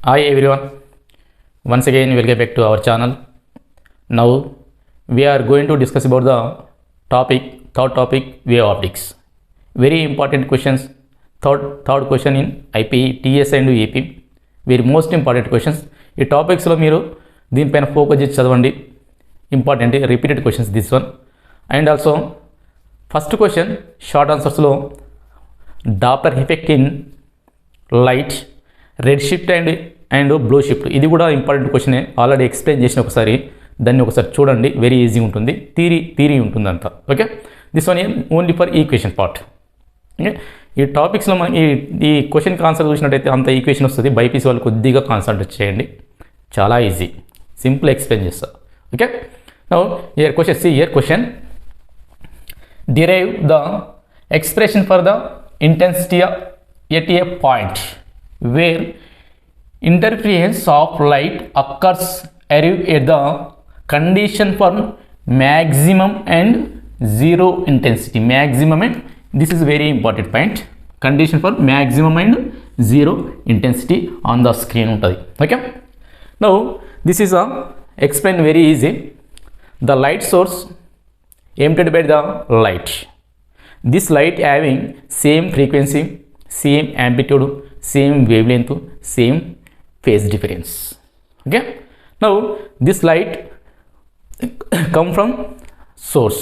Hi everyone, once again welcome back to our channel. Now we are going to discuss about the third topic wave optics. Very important questions, third question in IPE TS and AP. Very most important questions. ఈ topics లో మీరు దీనిపైన focus చేసి చదవండి. Important repeated questions this one. And also first question short answers లో Doppler effect in light, red shift and blue shift, ఇది కూడా important క్వశ్చనే. ఆల్రెడీ ఎక్స్ప్లెయిన్ చేసిన ఒకసారి, దాన్ని ఒకసారి చూడండి. వెరీ ఈజీ ఉంటుంది, థీరీ ఉంటుంది అంతా. Okay, this one only for equation part. Okay, ఈ టాపిక్స్లో మనం ఈ క్వశ్చన్కి ఆన్సర్ చూసినట్టయితే అంత ఈక్వేషన్ వస్తుంది. బైపీసీ వాళ్ళు కొద్దిగా కాన్సన్ట్రేట్ చేయండి, చాలా ఈజీ, సింపుల్ ఎక్స్ప్లెయిన్ చేస్తా. Okay, now here question, see here question, derive the expression for the intensity at a point where interference of light occurs, arrive at the condition for maximum and zero intensity. Maximum, and this is very important point, condition for maximum and zero intensity on the screen untadi. Okay, now this is explain very easy. The light source emitted by the light, this light having same frequency, same amplitude, same wavelength, same phase difference. Okay, now this light come from source.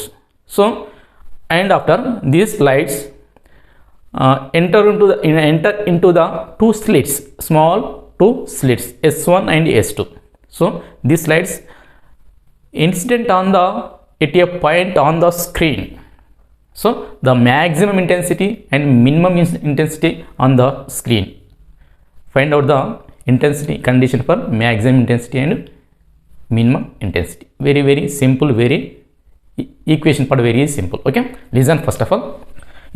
So and after these lights enter into the two slits, small two slits, S1 and S2. So these lights incident on the at a point on the screen. So the maximum intensity and minimum intensity on the screen. Find out the intensity condition for maximum intensity and minimum intensity. Very simple, very equation part very simple. Okay, listen first of all.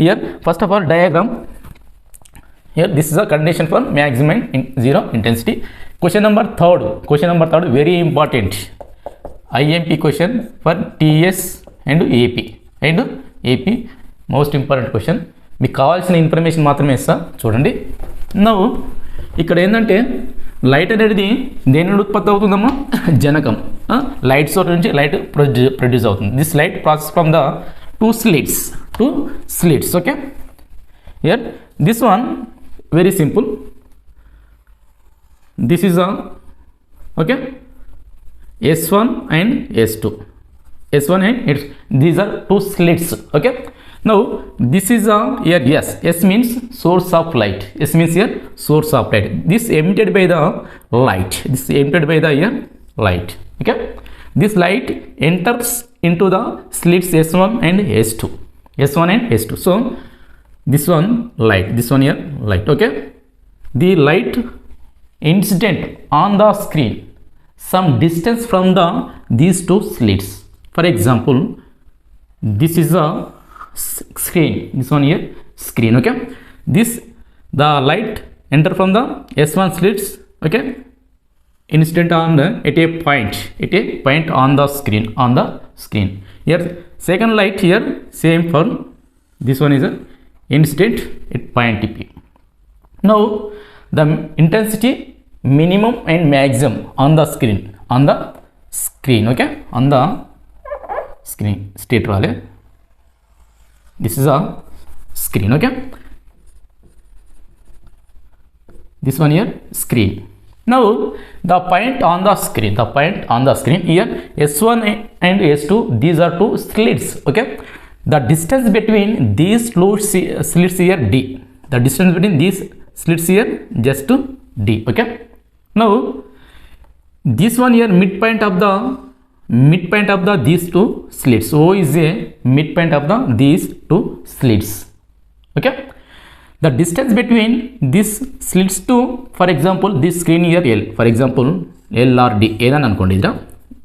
Here first of all diagram. Here this is a condition for maximum and zero intensity. Question number third very important. IMP question for TS and AP most important question. మీకు కావాల్సిన information మాత్రమే ఇస్తా, చూడండి. నవ్వు ఇక్కడ ఏంటంటే light అనేది దేని నుండి ఉత్పత్తి అవుతుందమ్మా? జనకం. లైట్ సోర్స్ నుంచి లైట్ ప్రొడ్యూస్ అవుతుంది. This light process from the two slits. Okay, here this one very simple. This is okay S1 and S2. S1 and S2. These are two slits. Okay. Now this is here. Yes, S means source of light. S means here source of light. This emitted by the light. This emitted by the here light. Okay. This light enters into the slits S1 and S2. S1 and S2. So this one light. This one here light. Okay. The light incident on the screen some distance from these two slits. For example, this is a screen, this one here screen. Okay, the light enter from the S1 slits. Okay, incident on at a point on the screen. Here second light here same for this one is a incident at point P. Now the intensity minimum and maximum on the screen. Okay, on the screen state wale, this is a screen. Okay, this one here screen. Now the point on the screen here S1 and S2, these are two slits. Okay, the distance between these two slits here D, the distance between these slits here just D. Okay, now this one here midpoint of the these two slits. O is a midpoint of these two slits. Okay, the distance between these slits to, for example, this screen here L, for example L or D ఏదని అనుకోండి.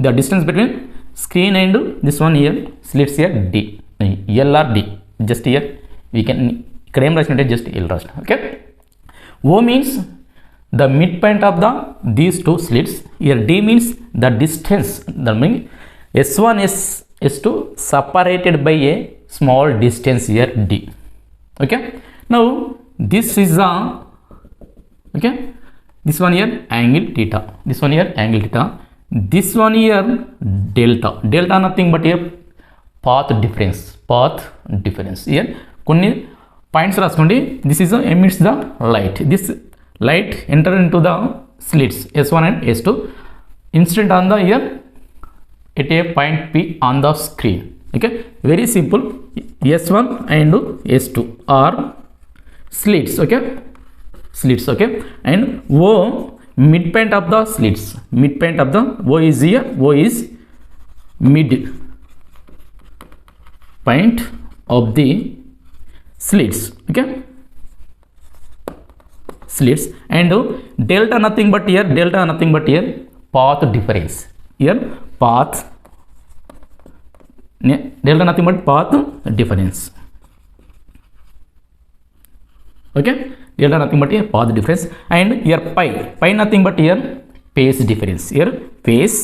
The distance between screen and this one here slits here D, L or D. Just here we can ఇక్కడ ఏం రాసినట్టే just L రాసిన. Okay, O means the midpoint of these two slits. Here D means the distance, that means S1 S2 separated by a small distance here D. Okay, now this is okay, this one here angle theta, this one here angle theta, this one here delta. Delta nothing but here path difference here కొన్ని points రాసుకోండి. This is emits the light. This light enter into the slits S1 and S2 instant on the here at a point P on the screen. Okay, very simple. S1 and S2 are slits. Okay, slits. Okay, and O midpoint of the slits, midpoint of the O is here, O is mid point of the slits. Okay, slits, and delta nothing but here, delta nothing but here path difference. Here path, delta nothing but path difference. Okay, delta nothing but here path difference, and here pi nothing but here phase difference. Here phase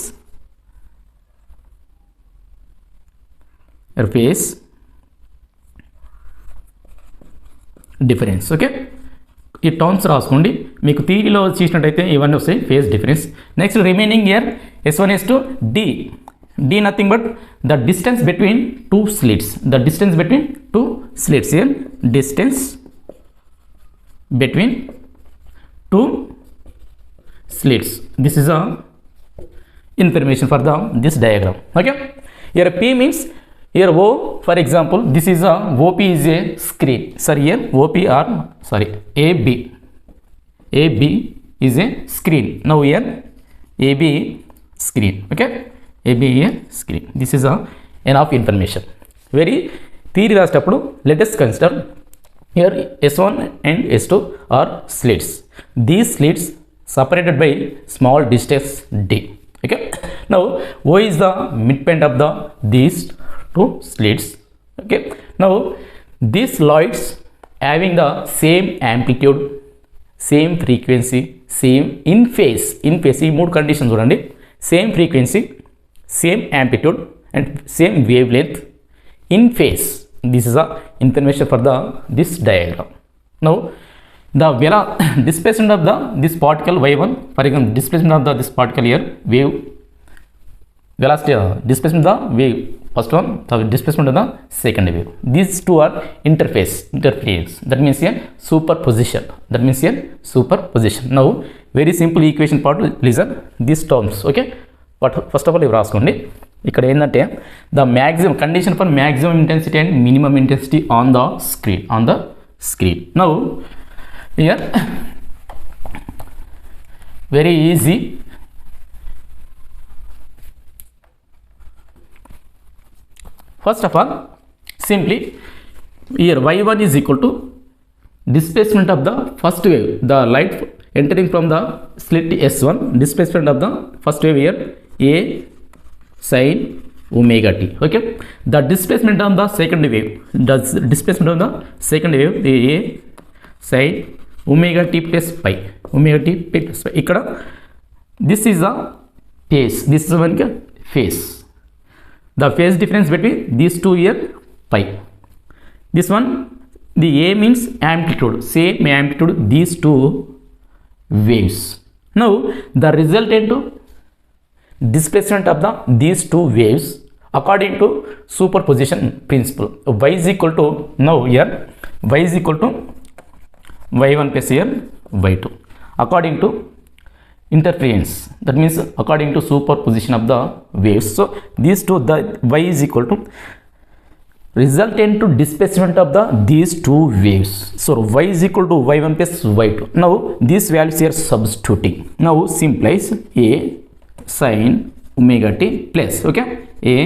difference. Okay, ఈ terms రాసుకోండి. మీకు థియరీలో చేసినట్టయితే ఇవన్నీ వస్తాయి, phase difference. Next remaining year S1 S2 D nothing but the distance between two slits, the distance between two slits. Here distance between two slits, this is a information for the this diagram. Okay, here P means here O, for example this is a OP is a screen. Sorry, here OP or sorry AB is a screen. Now here AB screen. Okay, AB a screen. This is a enough information. Very theory రాసేటప్పుడు let us consider here S1 and S2 are slits. These slits separated by small distance D. Okay, now O is the midpoint of the these two slits. Okay, now these lights having the same amplitude, same frequency, same in phase ఈ మూడు conditions చూడండి. Same frequency, same amplitude and same wavelength in phase. This is a information for the this diagram. Now the displacement of the this particle y1, for example displacement of the this particle here wave velocity, displacement of the wave first one, the displacement of the second wave. These two are interference. That means here superposition. Now very simple equation part, listen these terms. Okay, but first of all ఇవి రాసుకోండి. ఇక్కడ ఏంటంటే the maximum condition for maximum intensity and minimum intensity on the screen. Now here very easy. First of all, simply here y1 is equal to displacement of the first wave, the light entering from the slit S1, displacement of the first wave here A sin omega t. Okay, the displacement of the second wave, A sin omega t plus pi, ఇక్కడ this is a phase, this is one phase. The phase difference between these two here pi. This one the A means amplitude, same amplitude these two waves. Now the resultant displacement of these two waves according to superposition principle, y is equal to, now here y is equal to y1 plus here y2 according to interference. That means according to superposition of the waves. So these two, the y is equal to resultant to displacement of these two waves. So y is equal to y1 plus y2. Now these values here substituting. Now simplifies A sin omega t plus, okay, A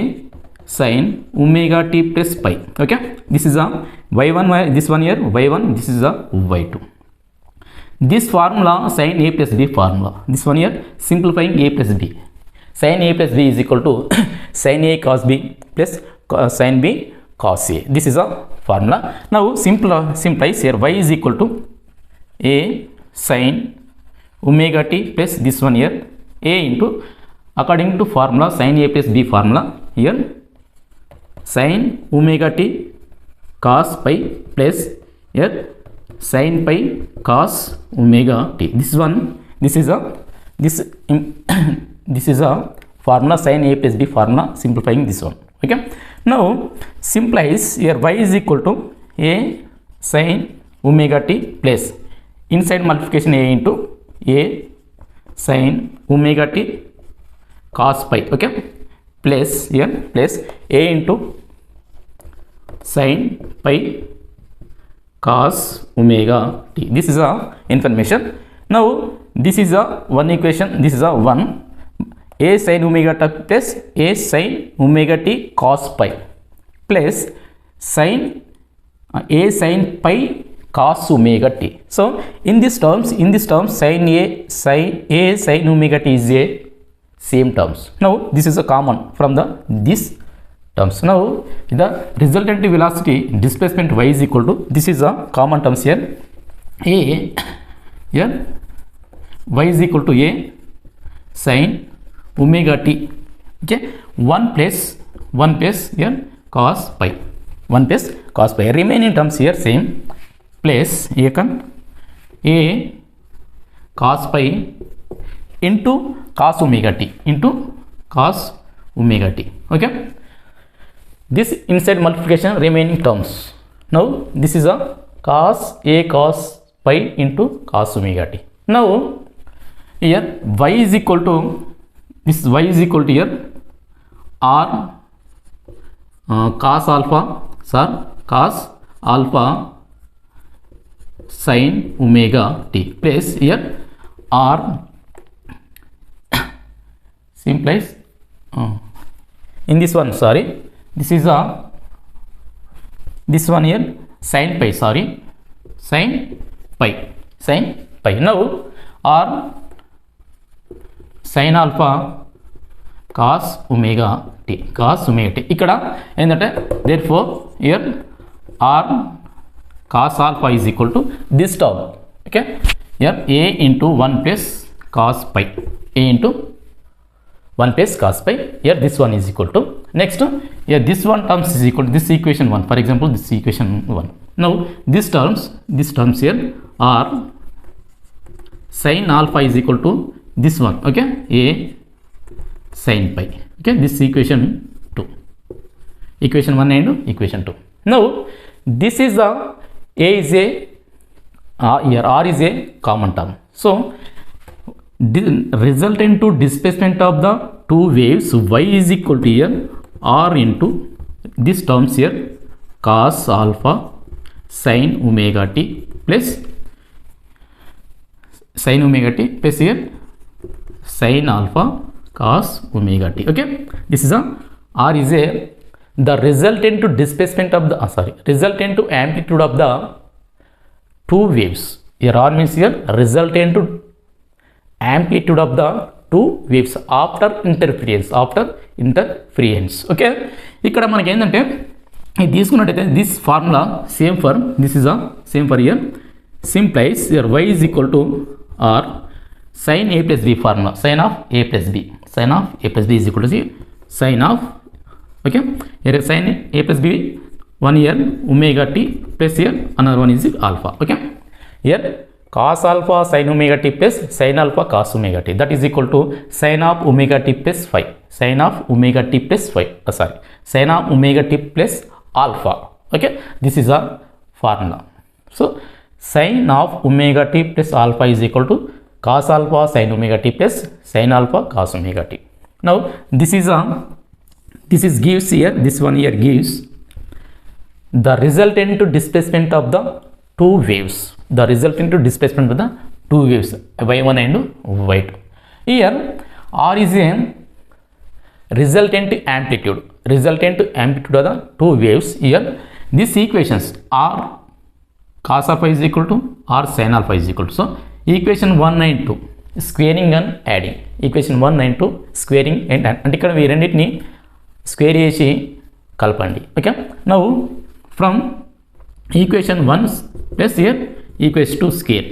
sin omega t plus pi. Okay, this is a y1, this one here y1, this is a y2. This formula sin A plus B formula, this one here simplifying A plus B, sin A plus B is equal to sin A cos B plus sin B cos A. This is a formula. Now simplifies here y is equal to A sin omega t plus this one here A into, according to formula sin A plus B formula here sin omega t cos pi plus here sin pi cos omega t. This one this is a this is a formula sin A plus B formula, simplifying this one. Okay, now simplifies here y is equal to A sin omega t plus inside multiplication A into A sin omega t cos pi. Okay, plus here plus A into sin pi cos omega t. This is a information. Now this is a one equation, this is a one. A sin omega t plus A sin omega t cos pi plus sin A sin pi cos omega t. So in these terms sin A sin omega t is a same terms. Now this is a common from the this terms. Now the resultant velocity displacement y is equal to, this is a common terms here, A here y is equal to A sin omega t. Okay, 1 plus here cos pi, 1 plus cos pi, remaining terms here same, plus A cos pi into cos omega t into cos omega t. Okay, this inside multiplication remaining terms. Now this is a cos A cos pi into cos omega t. Now here y is equal to, this y is equal to here r cos alpha sin omega t plus here r simplifies in this one, sorry, this is a this one here sin pi, sorry, sin pi. Now r sin alpha cos omega t ikkada endante, therefore here r cos alpha is equal to this term. Okay, here A into 1 plus cos pi, A into 1 plus cos pi, here this one is equal to, next here this one terms is equal to this equation 1, for example this equation 1. Now these terms here are sin alpha is equal to this one. Okay, A sin pi. Okay, this equation 2, equation 1 and equation 2. Now this is a is a here r is a common term. So resultant to displacement of the two waves y is equal to here r into this terms here cos alpha sin omega t plus sin omega t plus here sin alpha cos omega t. Okay, this is a r is a the resultant to displacement of the resultant to amplitude of the two waves. Here r means here resultant to amplitude of the two waves after interference. Okay, ఇక్కడ మనకి ఏంటంటే ఇది తీసుకున్నట్టయితే this formula same for this is a same for here, simplifies here y is equal to r sin A plus B formula, sin of A plus B is equal to sin of, okay, here sin A plus B one here omega t plus here another one is alpha. Okay, here cos alpha sin omega t plus sin alpha cos omega t, that is equal to sin of omega t plus 5, sin of omega t plus 5, sin of omega t plus alpha. Okay, this is a formula. So sin of omega t plus alpha is equal to cos alpha sin omega t plus sin alpha cos omega t. Now this is gives here, this one here gives the resultant to displacement of the two waves, the resultant to displacement of the two waves y1 and y2. Here r is a resultant amplitude of the two waves. Here these equations r cos alpha is equal to r sin alpha is equal to, so equation 1 and 2 squaring and adding, equation 1 and 2 squaring and అంటే ఇక్కడ ఈ రెండింటిని square చేసి కలపండి. Okay, now from equation 1 plus here equation 2 scale,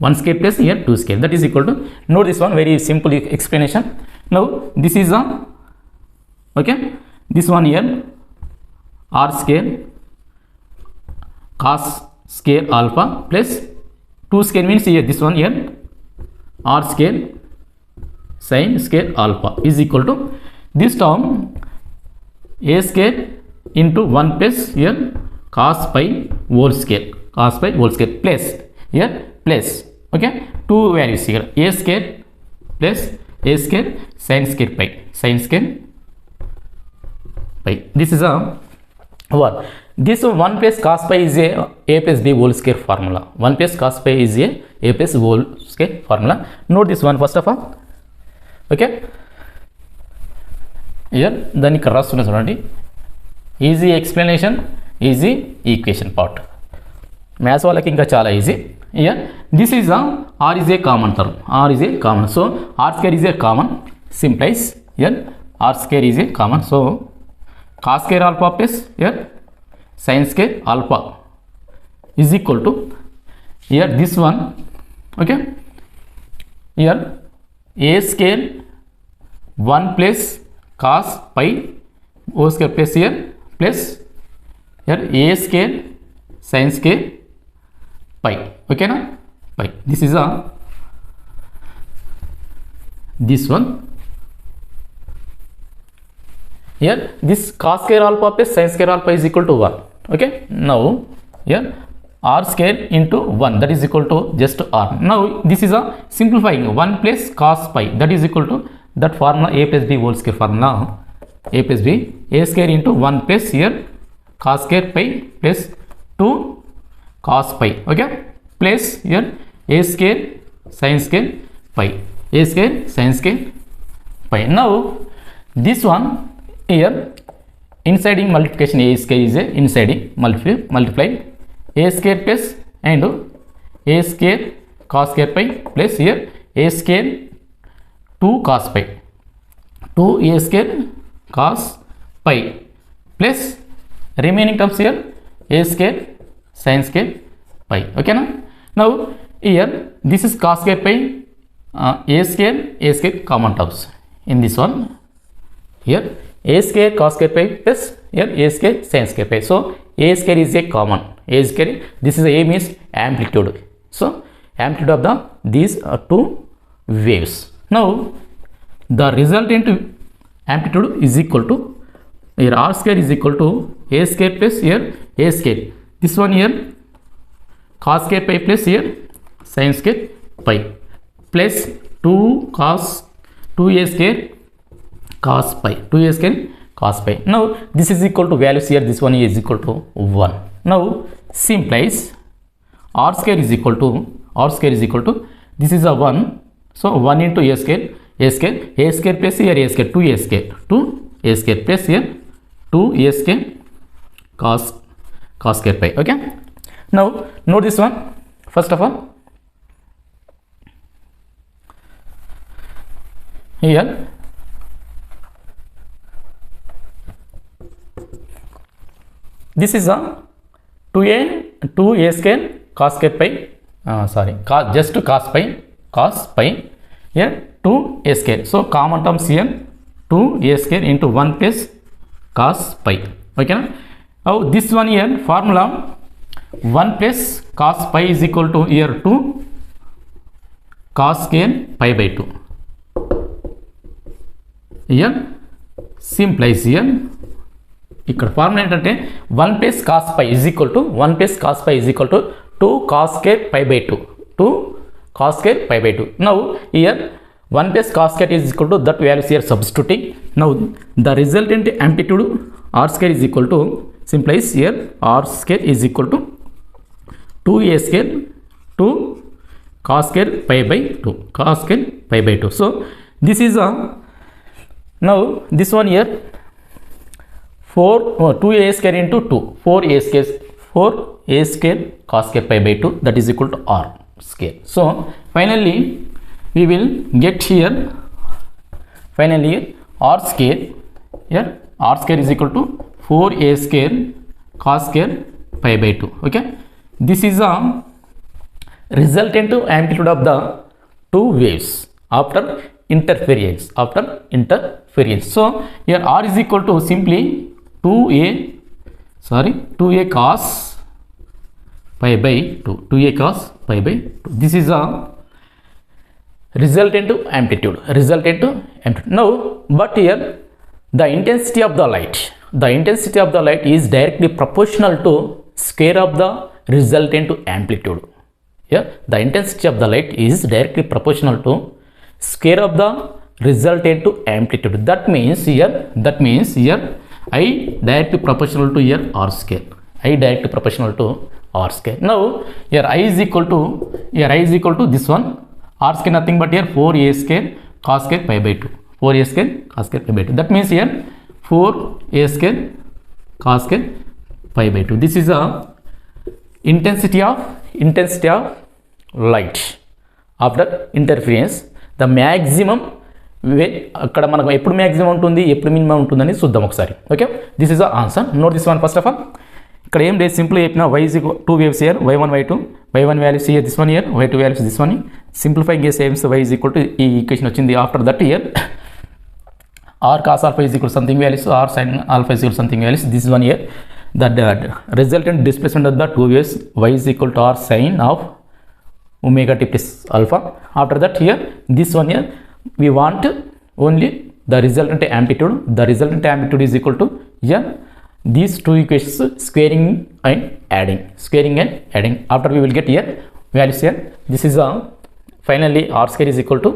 1 scale plus here 2 scale, that is equal to, note this one very simple explanation. Now this is a, okay, this one here r scale cos scale alpha plus 2 scale means here this one here r square sin square alpha is equal to this term a square into 1 plus here cos pi whole square plus here plus, okay, two values here, a square plus a square sin square pi this is a what, this 1 plus cos pi is a plus b whole square formula. 1 plus cos pi is a plus whole square formula. Note this one first of all, okay. Here దాన్ని ఇక్కడ రాస్తున్నా చూడండి, easy explanation, easy equation part. Maths వాళ్ళకి ఇంకా చాలా easy. Here this is r is a common term, r is a common, so r square is a common, simplifies here r square is a common, so cos square alpha plus here sin square alpha is equal to here this one, okay, here a square 1 plus cos pi whole square plus here plus here a square sin square pi, okay na, pi. This is this one. Here this cos square alpha plus sin square alpha is equal to 1, okay. Now here r square into 1, that is equal to just r. Now this is a simplifying 1 plus cos pi, that is equal to that formula a plus b whole square formula, a plus b, a square into 1 plus here cos square pi plus 2 cos pi, okay, plus here a square sin square pi, a square sin square pi. Now this one here insiding multiplication, a square is a insiding multiplied a square plus and a square cos square pi plus here a square 2 cos pi, 2 a square cos pi plus remaining terms here a square sin square pi, okay na. Now here this is cos square pi, a square common terms in this one, here a square cos square pi plus here a square sin square pi, so a square is a common, a square, this is a means amplitude, so amplitude of these two waves. Now the resultant amplitude is equal to here r square is equal to a square plus here a square, this one here cos square pi plus here sin square pi plus 2 a square cos pi, 2 a square cos pi. Now this is equal to values here, this one is equal to 1. Now simplifies r square is equal to this is a 1, so 1 into a square plus here a square 2 a square plus here 2 a square cos square pi, okay. Now note this one first of all, here this is a 2a square cos square pi, just cos pi here 2 a square, so common terms here 2 a square into 1 plus cos pi, okay na. Now this one here formula 1 plus cos pi is equal to here 2 cos square pi by 2, here simplifies here ఇక్కడ formula ఏంటంటే 1 plus cos pi is equal to 2 cos square pi by 2, 2 cos square pi by 2. Now here 1 plus cos square is equal to that values here substituting. Now the resultant amplitude r square is equal to, simplifies here r square is equal to 2 a square 2 cos square pi by 2, so this is now this one here 2a square into 2 4a square cos square pi by 2, that is equal to r square. So finally we will get here r square, here r square is equal to 4a square cos square pi by 2, okay. This is a resultant amplitude of the two waves after interference. So here r is equal to simply 2a cos pi by 2, 2a cos pi by 2. This is a resultant amplitude. Now, but here the intensity of the light is directly proportional to square of the resultant amplitude. Here the intensity of the light is directly proportional to square of the resultant amplitude. That means here I directly proportional to here r square. Now here I is equal to this one. R square nothing but here 4a square cos square pi by 2. 4a square cos square pi by 2. That means here 4a square cos square pi by 2. This is a intensity of light after interference. The maximum అక్కడ మనకు ఎప్పుడు maximum ఉంటుంది, ఎప్పుడు minimum ఉంటుందని చూద్దాం ఒకసారి. Okay, this is the answer. Note this one first of all. ఇక్కడ ఏం లేదు, సింపుల్ చెప్పిన y is equal 2 waves here, y1 y2, y1 values here, this one here, y2 values this one. Simplifying case aims y is equal to ఈ equation వచ్చింది. After that here r cos alpha is equal to something values, r sin alpha is equal to something values. This one here, the resultant displacement of the two waves y is equal to r sin of omega t plus alpha. After that here this one here we want only the resultant amplitude. The resultant amplitude is equal to here these two equations squaring and adding. After we will get here values here. This is finally r square is equal to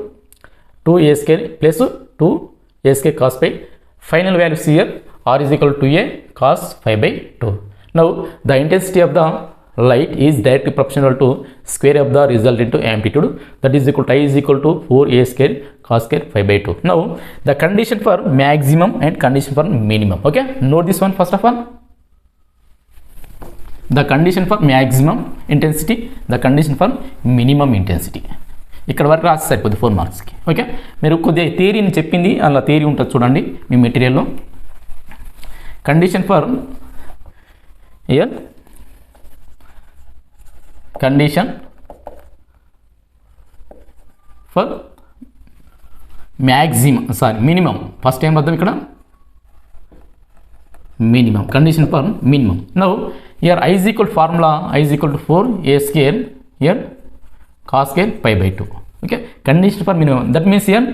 2a square plus 2a square cos pi. Final values here r is equal to 2a cos pi by 2. Now the intensity of the light is directly proportional to square of the resultant amplitude, that is equal to I is equal to 4a square cos square pi by 2. Now the condition for maximum and condition for minimum. Okay, note this one first of all. The condition for maximum intensity, the condition for minimum intensity. ఇక్కడ వరకు రాసి సరిపోద్ది 4 మార్క్స్కి. Okay, మీరు కొద్దిగా థియరీని చెప్పింది అలా theory ఉంటుంది చూడండి మీ మెటీరియల్లో. Condition for ear condition for minimum. First time అర్థం ఇక్కడ minimum, condition for minimum. Now here I is equal to formula, I is equal to 4a square here cos square pi by 2. Okay, condition for minimum, that means here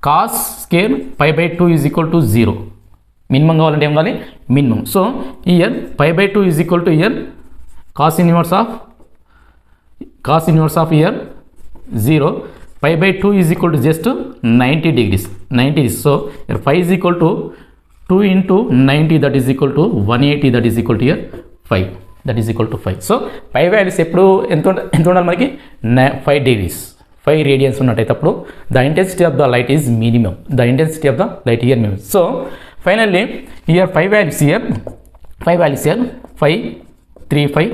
cos square pi by 2 is equal to 0. minimum కావాలంటే ఏం కావాలి, minimum. So here pi by 2 is equal to here cos inverse of here 0. Pi by 2 is equal to just 90 degrees. So here phi is equal to 2 into 90, that is equal to 180, that is equal to here 5, that is equal to 5. So pi values ఎప్పుడు ఎంత ఉండాలి మనకి 5 degrees, 5 radians ఉన్నట్టయితే అప్పుడు the intensity of the light is minimum. The intensity of the light here minimum. So finally here 5 values here 5, 3, 5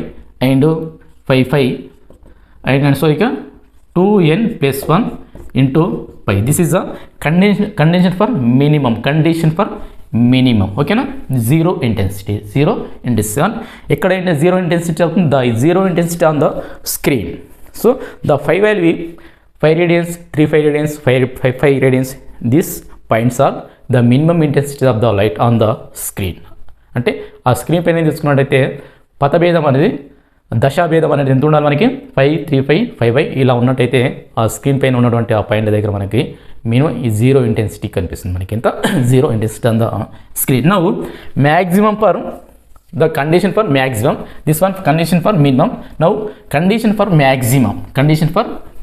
and 5 and so here 2n plus 1 into pi. This is a condition for minimum. Okay na, zero intensity. Ekkada zero intensity of the zero intensity on the screen. So the 5 value 5 radians, 3 radians, 5 radians, these points are the minimum intensity of the light on the screen. అంటే ఆ screen పైన తీసుకున్నట్టయితే పథభేదం అనేది, దశాభేదం అనేది ఎంత ఉండాలి మనకి 5, 3, 5 ఇలా ఉన్నట్టయితే ఆ స్క్రీన్ పైన ఉన్నటువంటి ఆ పాయింట్ దగ్గర మనకి మినిమం ఈ జీరో ఇంటెన్సిటీ కనిపిస్తుంది మనకి. ఎంత zero intensity on the screen. Now maximum for the condition for maximum, this one condition for minimum. Now condition for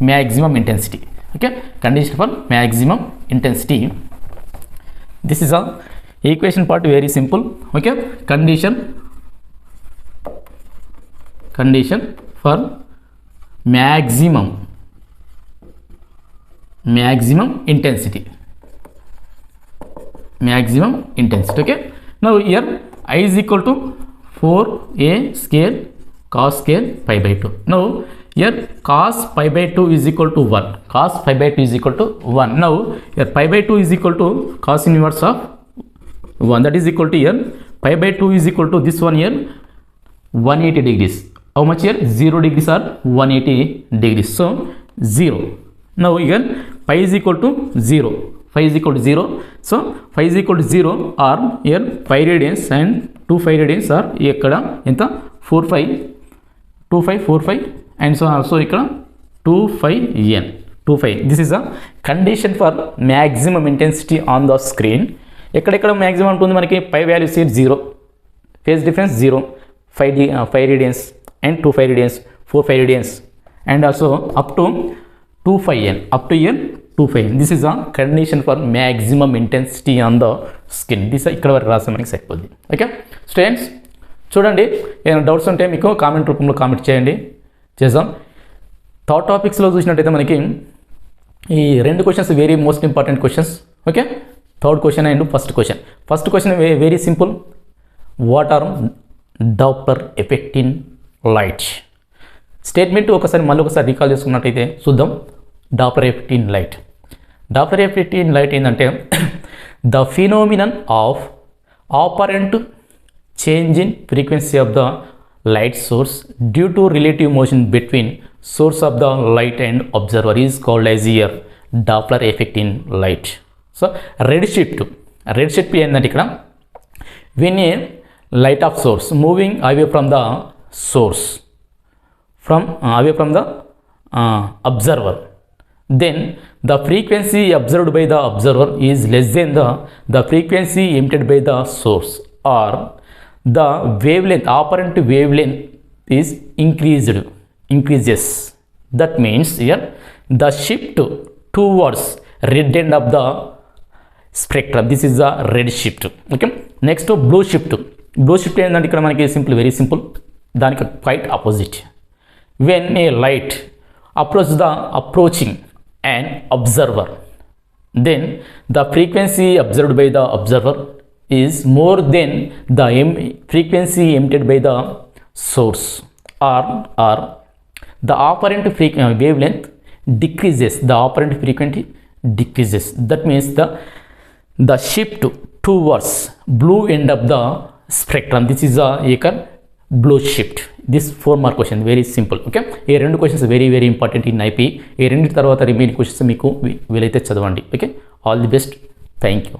maximum intensity. Okay, condition for maximum intensity. This is a equation part, very simple. Okay, condition for maximum intensity. Okay, now here I is equal to 4a square cos square pi by 2. Now here cos pi by 2 is equal to 1. Now here pi by 2 is equal to cos inverse of 1, that is equal to here pi by 2 is equal to this one here 180 degrees. How much here? 0 degrees or 180 degrees. So 0. Now here pi is equal to 0. So phi is equal to 0 or here 5 radians and 2 5 radians are ikkada enta 4 5 and so also ikkada 2 5 n. 25. This is a condition for maximum intensity on the screen. ఎక్కడెక్కడ maximum ఉంటుంది మనకి పై value సీట్ 0, phase difference 0, 5 radians and 25 radians, 4 radians and also up to 25n, up to 25n. This is a condition for maximum intensity on the skin. This ఇక్కడ వరకు రాస్తే మనకి సరిపోద్ది. ఓకే స్టూడెంట్స్, చూడండి ఏమైనా డౌట్స్ ఉంటే మీకు కామెంట్ రూపంలో కామెంట్ చేయండి, చేద్దాం. థర్డ్ టాపిక్స్లో చూసినట్టయితే మనకి ఈ రెండు questions very most important questions. Okay, third question and first question. First question very simple. What are Doppler effect in light? Statement మళ్ళీ ఒకసారి రీకాల్ చేసుకున్నట్టయితే చూద్దాం. Doppler effect in light. Doppler effect in light ఏంటంటే the phenomenon of apparent change in frequency of the light source due to relative motion between source of the light and observer is called as here Doppler effect in light. So redshift ఏంటంటే ఇక్కడ when a light of source moving away from the source, away from the observer, then the frequency observed by the observer is less than the frequency emitted by the source, or the wavelength, apparent wavelength is increases. That means here the shift towards red end of the spectrum. This is the red shift. Okay, next blue shift. Blue shift ఏంటంటే ఇక్కడ మనకి very simple, దానికి quite opposite. When a light approaching an observer, then the frequency observed by the observer is more than the frequency emitted by the source, or the apparent wavelength decreases, the apparent frequency decreases. That means the shift towards blue end of the spectrum. This is a blue shift. This 4 mark question, very simple. Okay, ఈ రెండు questions very important in IPE. ఈ రెండు తర్వాత remaining questions మీకు వీలైతే చదవండి. Okay, all the best, thank you.